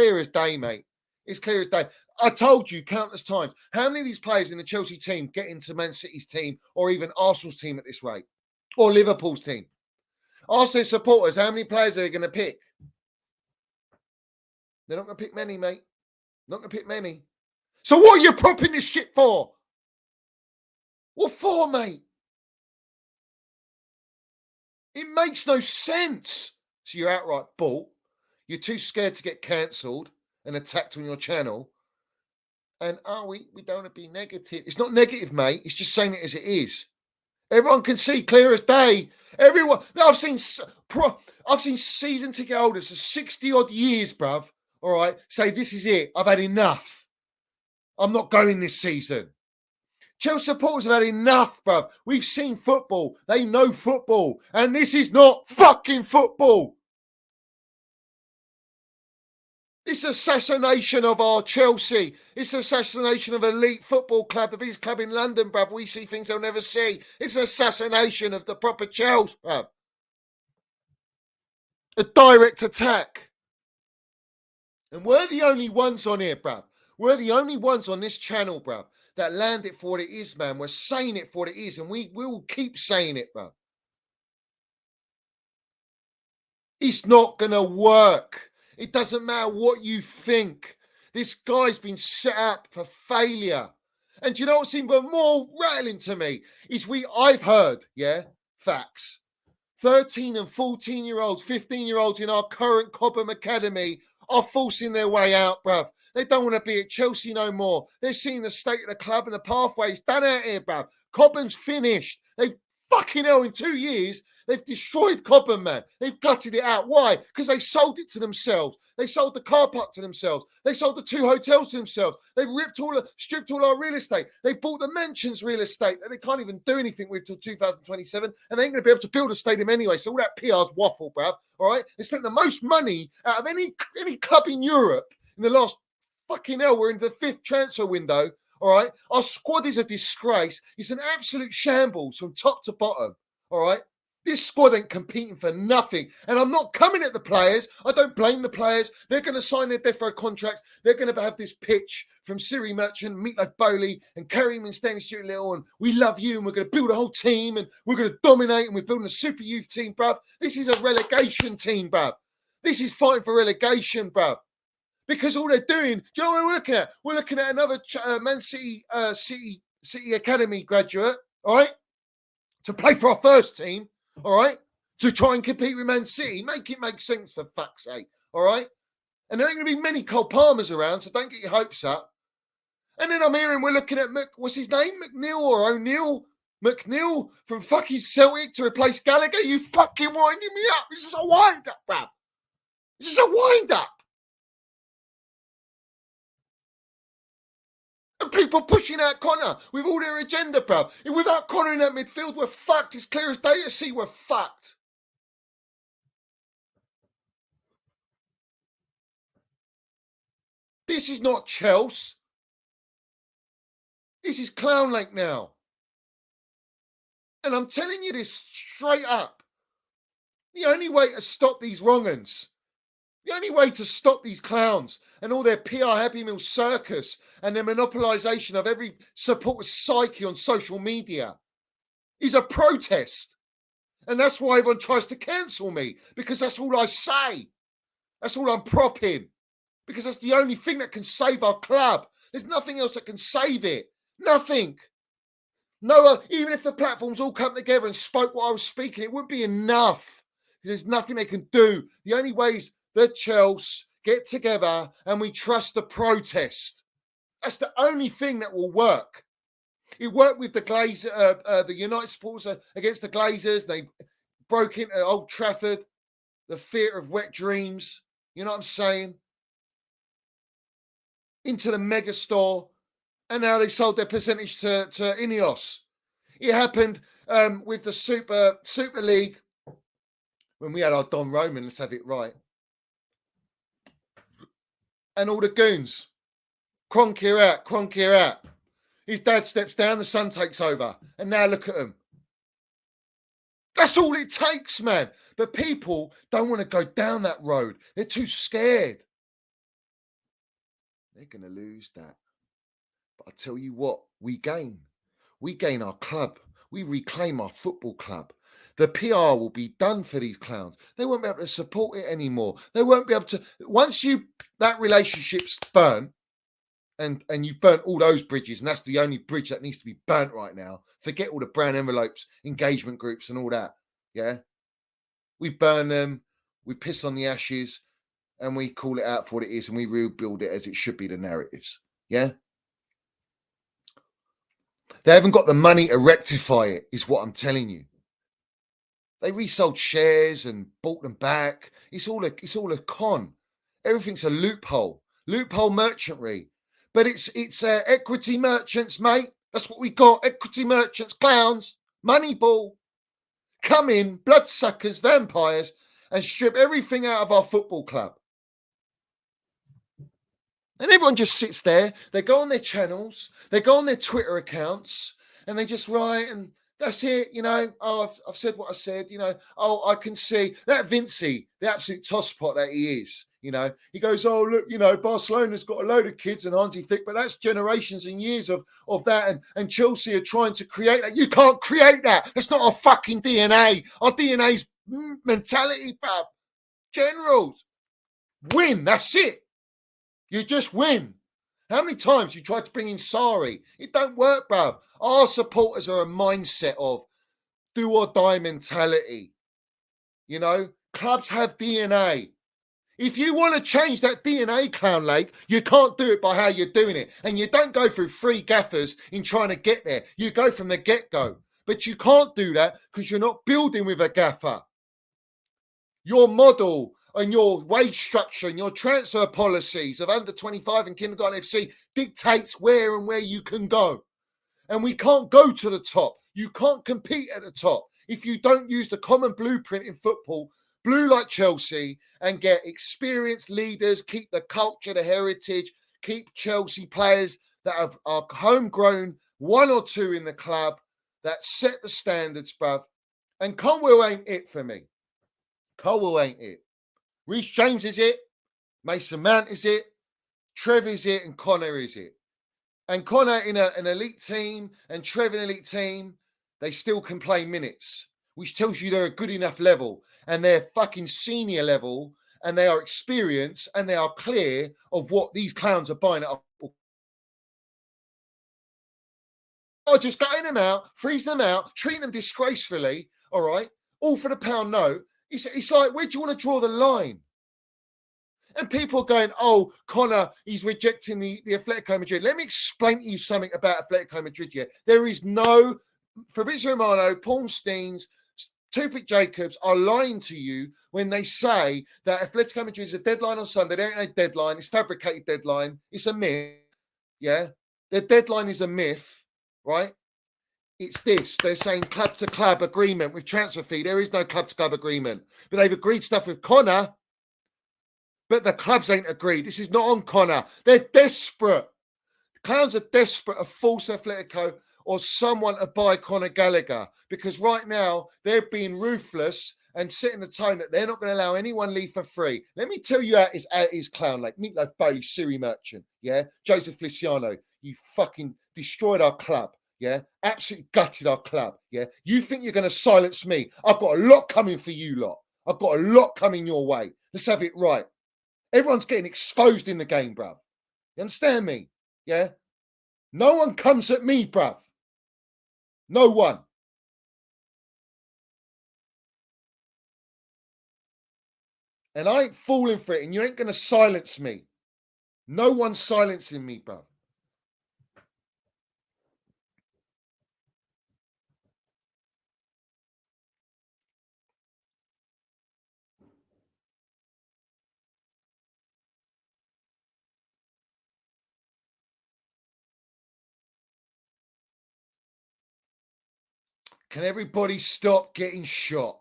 clear as day, mate. It's clear as day. I told you countless times, how many of these players in the Chelsea team get into Man City's team or even Arsenal's team at this rate? Or Liverpool's team? Ask their supporters, how many players are they going to pick? They're not going to pick many, mate. Not going to pick many. So what are you propping this shit for? What for, mate? It makes no sense. So you're outright bought. You're too scared to get cancelled and attacked on your channel. And we don't want to be negative. It's not negative, mate. It's just saying it as it is. Everyone can see clear as day. Everyone. I've seen season ticket holders for 60 odd years, bruv. All right, say this is it. I've had enough. I'm not going this season. Chelsea supporters have had enough, bruv. We've seen football. They know football. And this is not fucking football. It's assassination of our Chelsea. It's assassination of elite football club, the biggest club in London, bruv. We see things they'll never see. It's assassination of the proper Chelsea, bruv. A direct attack. And we're the only ones on here, bruv. We're the only ones on this channel, bruv, that land it for what it is, man. We're saying it for what it is, and we will keep saying it, bruv. It's not going to work. It doesn't matter what you think. This guy's been set up for failure. And do you know what's even more rattling to me? Is I've heard, facts. 13 and 14-year-olds, 15-year-olds in our current Cobham Academy are forcing their way out, bruv. They don't want to be at Chelsea no more. They're seeing the state of the club and the pathways done out here, bruv. Cobham's finished. They've fucking hell, in 2 years, they've destroyed Cobham, man. They've gutted it out. Why? Because they sold it to themselves. They sold the car park to themselves. They sold the 2 hotels to themselves. They've stripped all our real estate. They bought the Mansions real estate that they can't even do anything with till 2027, and they ain't going to be able to build a stadium anyway. So all that PR's waffle, bruv. All right? They spent the most money out of any club in Europe in the last fucking hell. We're in the 5th transfer window. All right? Our squad is a disgrace. It's an absolute shambles from top to bottom. All right? This squad ain't competing for nothing. And I'm not coming at the players. I don't blame the players. They're going to sign their death row contracts. They're going to have this pitch from Siri Merchant, Meatloaf Bowley, and Kareem and Stanley Stuart Little, and we love you, and we're going to build a whole team, and we're going to dominate, and we're building a super youth team, bruv. This is a relegation team, bruv. This is fighting for relegation, bruv. Because all they're doing, do you know what we're looking at? We're looking at another Man City City Academy graduate, all right, to play for our first team, all right, to try and compete with Man City. Make it make sense, for fuck's sake, all right? And there ain't going to be many Cole Palmers around, so don't get your hopes up. And then I'm hearing we're looking at, what's his name? McNeil or O'Neill? McNeil from fucking Celtic to replace Gallagher? You fucking winding me up. This is a wind-up, bruv. This is a wind-up. And people pushing out Connor with all their agenda, bruv. And without Connor in that midfield, we're fucked. It's clear as day to see we're fucked. This is not Chels. This is Clown Lake now. And I'm telling you this straight up. The only way to stop these wrong-uns, the only way to stop these clowns and all their PR Happy Meal circus and their monopolisation of every supporter's psyche on social media is a protest. And that's why everyone tries to cancel me, because that's all I say. That's all I'm propping, because that's the only thing that can save our club. There's nothing else that can save it. Nothing. No, even if the platforms all come together and spoke what I was speaking, it wouldn't be enough. There's nothing they can do. The only way is the Chels get together and we trust the protest. That's the only thing that will work. It worked with the the United supporters against the Glazers. They broke into Old Trafford, the theatre of wet dreams. You know what I'm saying? Into the mega store. And now they sold their percentage to Ineos. It happened with the Super League when we had our Don Roman. Let's have it right. And all the goons. Kroenke out. His dad steps down, the son takes over. And now look at them. That's all it takes, man. But people don't want to go down that road. They're too scared. They're going to lose that. But I tell you what, we gain. We gain our club. We reclaim our football club. The PR will be done for these clowns. They won't be able to support it anymore. They won't be able to. Once that relationship's burnt, and you've burnt all those bridges, and that's the only bridge that needs to be burnt right now. Forget all the brand envelopes, engagement groups, and all that. Yeah, we burn them. We piss on the ashes, and we call it out for what it is, and we rebuild it as it should be. The narratives. Yeah. They haven't got the money to rectify it, is what I'm telling you. They resold shares and bought them back. It's all a con. Everything's a loophole merchantry. But it's equity merchants, mate. That's what we got. Equity merchants, clowns, Moneyball. Come in, bloodsuckers, vampires, and strip everything out of our football club. And everyone just sits there. They go on their channels, they go on their Twitter accounts, and they just write, and that's it. Oh, I've said what I said. Oh, I can see that Vincey, the absolute tosspot that he is. He goes, oh, look, Barcelona's got a load of kids and Hansi Flick, but that's generations and years of that. And Chelsea are trying to create that. You can't create that. It's not our fucking DNA. Our DNA's mentality, bruv. Generals. Win. That's it. You just win. How many times you tried to bring in Sari? It don't work, bruv. Our supporters are a mindset of do or die mentality. Clubs have DNA. If you want to change that DNA, Clown Lake, you can't do it by how you're doing it. And you don't go through three gaffers in trying to get there. You go from the get-go. But you can't do that because you're not building with a gaffer. Your model and your wage structure and your transfer policies of under 25 and kindergarten FC dictates where you can go. And we can't go to the top. You can't compete at the top if you don't use the common blueprint in football, blue like Chelsea, and get experienced leaders, keep the culture, the heritage, keep Chelsea players that are homegrown, one or two in the club, that set the standards, bruv. And Conwell ain't it for me. Colwell ain't it. Reece James is it. Mason Mount is it. Trev is it. And Connor is it. And Connor in an elite team and Trev in an elite team, they still can play minutes, which tells you they're a good enough level and they're fucking senior level and they are experienced and they are clear of what these clowns are buying at. Oh, just cutting them out, freezing them out, treating them disgracefully, all right, all for the pound note. It's like, where do you want to draw the line? And people are going, oh, Connor, he's rejecting the Atletico Madrid. Let me explain to you something about Atletico Madrid here. There is no Fabrizio Romano, Paul Steens, Tupac Jacobs are lying to you when they say that Atletico Madrid is a deadline on Sunday. There ain't no deadline. It's fabricated deadline. It's a myth. Yeah. The deadline is a myth, right? It's this. They're saying club to club agreement with transfer fee. There is no club to club agreement. But they've agreed stuff with Connor. But the clubs ain't agreed. This is not on Connor. They're desperate. The Clowns are desperate to force Atletico or someone to buy Conor Gallagher because right now they're being ruthless and setting the tone that they're not going to allow anyone leave for free. Let me tell you how it is, Clown Lake. Meatloaf Bailey, Siri Merchant, yeah? Joseph Feliciano, you fucking destroyed our club, yeah? Absolutely gutted our club, yeah? You think you're going to silence me? I've got a lot coming for you lot. I've got a lot coming your way. Let's have it right. Everyone's getting exposed in the game, bruv. You understand me? Yeah? No one comes at me, bruv. No one. And I ain't falling for it, and you ain't going to silence me. No one's silencing me, bruv. Can everybody stop getting shot?